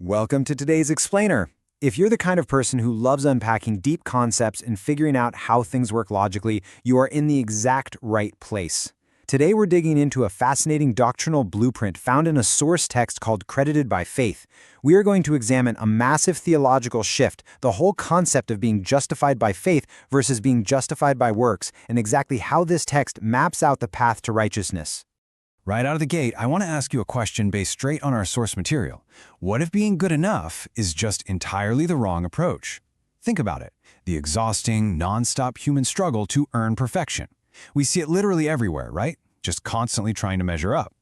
Welcome to today's Explainer. If you're the kind of person who loves unpacking deep concepts and figuring out how things work logically, you are in the exact right place. Today we're digging into a fascinating doctrinal blueprint found in a source text called Credited by Faith. We are going to examine a massive theological shift, the whole concept of being justified by faith versus being justified by works, and exactly how this text maps out the path to righteousness. Right out of the gate, I want to ask you a question based straight on our source material. What if being good enough is just entirely the wrong approach? Think about it. The exhausting, non-stop human struggle to earn perfection. We see it literally everywhere, right? Just constantly trying to measure up.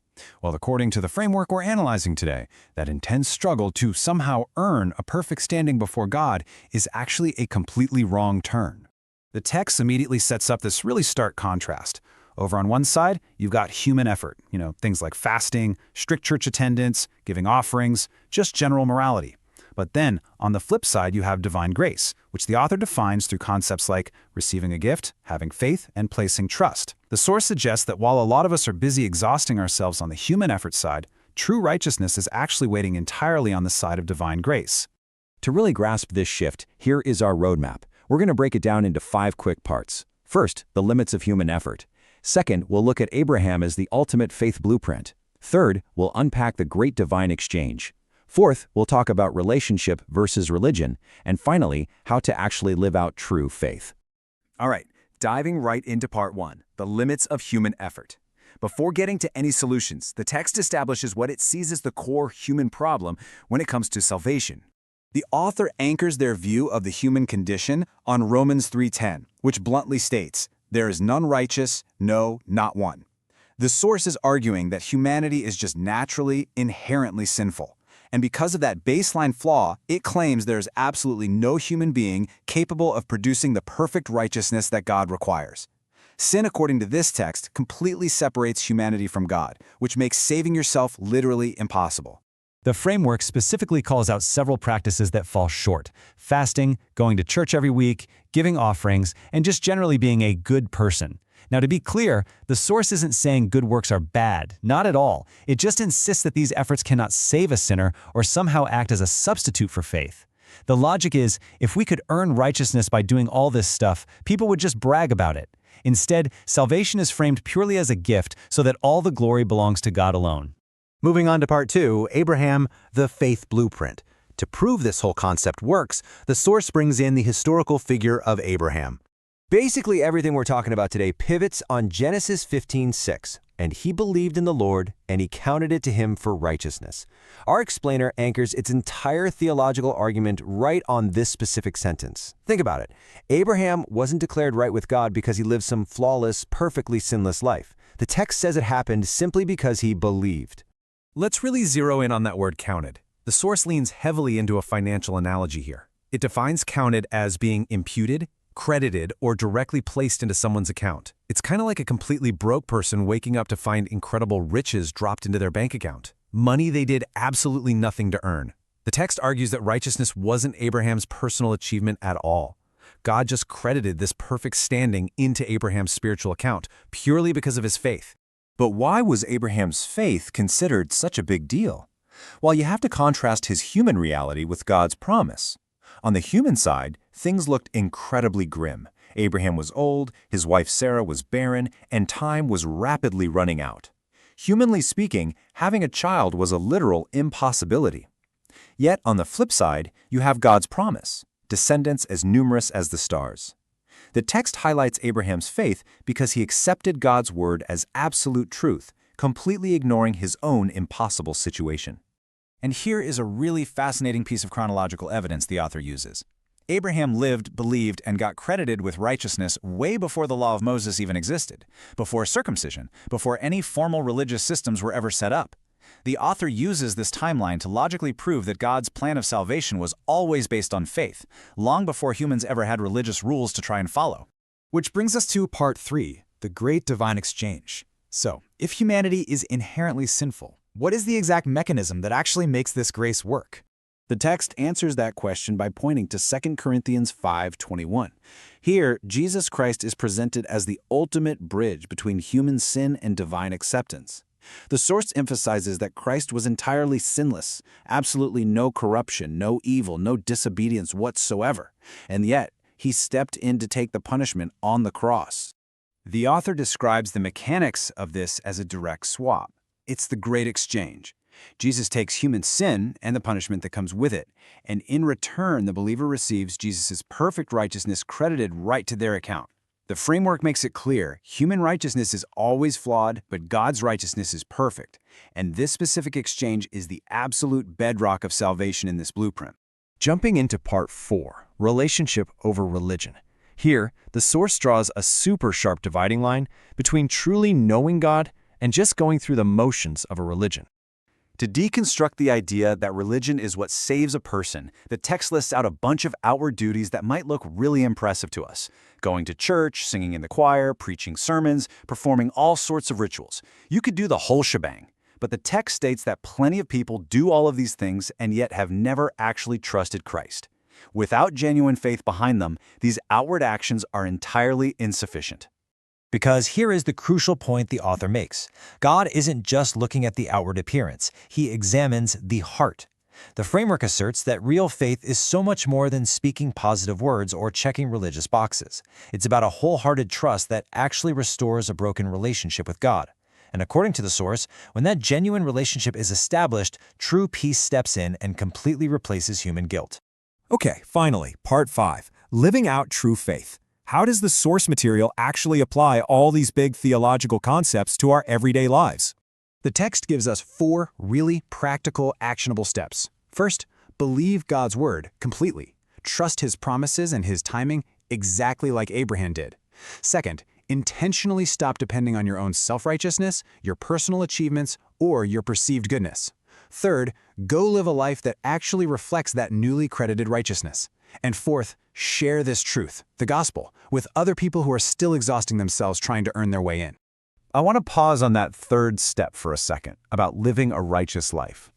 Well, according to the framework we're analyzing today, that intense struggle to somehow earn a perfect standing before God is actually a completely wrong turn. The text immediately sets up this really stark contrast. Over on one side, you've got human effort, things like fasting, strict church attendance, giving offerings, just general morality. But then, on the flip side, you have divine grace, which the author defines through concepts like receiving a gift, having faith, and placing trust. The source suggests that while a lot of us are busy exhausting ourselves on the human effort side, true righteousness is actually waiting entirely on the side of divine grace. To really grasp this shift, here is our roadmap. We're going to break it down into 5 quick parts. First, the limits of human effort. Second, we'll look at Abraham as the ultimate faith blueprint. Third, we'll unpack the great divine exchange. Fourth, we'll talk about relationship versus religion. And finally, how to actually live out true faith. All right, diving right into part 1, the limits of human effort. Before getting to any solutions, the text establishes what it sees as the core human problem when it comes to salvation. The author anchors their view of the human condition on Romans 3:10, which bluntly states, "There is none righteous, no, not one." The source is arguing that humanity is just naturally, inherently sinful. And because of that baseline flaw, it claims there is absolutely no human being capable of producing the perfect righteousness that God requires. Sin, according to this text, completely separates humanity from God, which makes saving yourself literally impossible. The framework specifically calls out several practices that fall short: fasting, going to church every week, giving offerings, and just generally being a good person. Now, to be clear, the source isn't saying good works are bad, not at all. It just insists that these efforts cannot save a sinner or somehow act as a substitute for faith. The logic is, if we could earn righteousness by doing all this stuff, people would just brag about it. Instead, salvation is framed purely as a gift so that all the glory belongs to God alone. Moving on to part 2, Abraham, the faith blueprint. To prove this whole concept works, the source brings in the historical figure of Abraham. Basically, everything we're talking about today pivots on Genesis 15:6. And he believed in the Lord, and he counted it to him for righteousness. Our explainer anchors its entire theological argument right on this specific sentence. Think about it. Abraham wasn't declared right with God because he lived some flawless, perfectly sinless life. The text says it happened simply because he believed. Let's really zero in on that word counted. The source leans heavily into a financial analogy here. It defines counted as being imputed, credited, or directly placed into someone's account. It's kind of like a completely broke person waking up to find incredible riches dropped into their bank account. Money they did absolutely nothing to earn. The text argues that righteousness wasn't Abraham's personal achievement at all. God just credited this perfect standing into Abraham's spiritual account purely because of his faith. But why was Abraham's faith considered such a big deal? Well, you have to contrast his human reality with God's promise. On the human side, things looked incredibly grim. Abraham was old, his wife Sarah was barren, and time was rapidly running out. Humanly speaking, having a child was a literal impossibility. Yet, on the flip side, you have God's promise, descendants as numerous as the stars. The text highlights Abraham's faith because he accepted God's word as absolute truth, completely ignoring his own impossible situation. And here is a really fascinating piece of chronological evidence the author uses. Abraham lived, believed, and got credited with righteousness way before the law of Moses even existed, before circumcision, before any formal religious systems were ever set up. The author uses this timeline to logically prove that God's plan of salvation was always based on faith, long before humans ever had religious rules to try and follow. Which brings us to part 3, the great divine exchange. So, if humanity is inherently sinful, what is the exact mechanism that actually makes this grace work? The text answers that question by pointing to 2 Corinthians 5:21. Here, Jesus Christ is presented as the ultimate bridge between human sin and divine acceptance. The source emphasizes that Christ was entirely sinless, absolutely no corruption, no evil, no disobedience whatsoever, and yet he stepped in to take the punishment on the cross. The author describes the mechanics of this as a direct swap. It's the great exchange. Jesus takes human sin and the punishment that comes with it, and in return, the believer receives Jesus' perfect righteousness credited right to their account. The framework makes it clear, human righteousness is always flawed, but God's righteousness is perfect, and this specific exchange is the absolute bedrock of salvation in this blueprint. Jumping into part 4, relationship over religion. Here, the source draws a super sharp dividing line between truly knowing God and just going through the motions of a religion. To deconstruct the idea that religion is what saves a person, the text lists out a bunch of outward duties that might look really impressive to us. Going to church, singing in the choir, preaching sermons, performing all sorts of rituals. You could do the whole shebang. But the text states that plenty of people do all of these things and yet have never actually trusted Christ. Without genuine faith behind them, these outward actions are entirely insufficient. Because here is the crucial point the author makes. God isn't just looking at the outward appearance. He examines the heart. The framework asserts that real faith is so much more than speaking positive words or checking religious boxes. It's about a wholehearted trust that actually restores a broken relationship with God. And according to the source, when that genuine relationship is established, true peace steps in and completely replaces human guilt. Okay, finally, part 5, living out true faith. How does the source material actually apply all these big theological concepts to our everyday lives? The text gives us 4 really practical, actionable steps. First, believe God's word completely. Trust his promises and his timing exactly like Abraham did. Second, intentionally stop depending on your own self-righteousness, your personal achievements, or your perceived goodness. Third, go live a life that actually reflects that newly credited righteousness. And fourth, share this truth, the gospel, with other people who are still exhausting themselves trying to earn their way in. I want to pause on that third step for a second, about living a righteous life.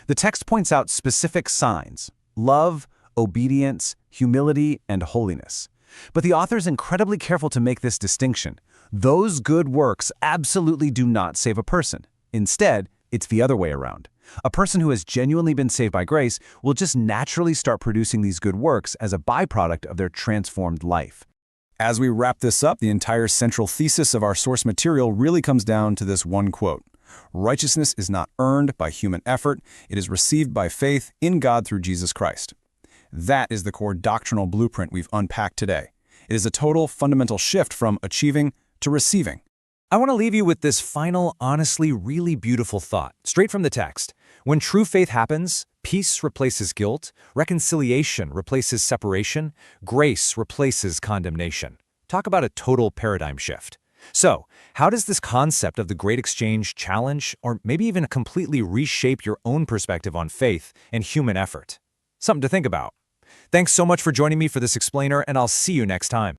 The text points out specific signs: love, obedience, humility, and holiness. But the author is incredibly careful to make this distinction. Those good works absolutely do not save a person. Instead, it's the other way around. A person who has genuinely been saved by grace will just naturally start producing these good works as a byproduct of their transformed life. As we wrap this up, the entire central thesis of our source material really comes down to this one quote. Righteousness is not earned by human effort, it is received by faith in God through Jesus Christ. That is the core doctrinal blueprint we've unpacked today. It is a total, fundamental shift from achieving to receiving. I want to leave you with this final, honestly, really beautiful thought, straight from the text. When true faith happens, peace replaces guilt, reconciliation replaces separation, grace replaces condemnation. Talk about a total paradigm shift. So, how does this concept of the Great Exchange challenge, or maybe even completely reshape your own perspective on faith and human effort? Something to think about. Thanks so much for joining me for this explainer, and I'll see you next time.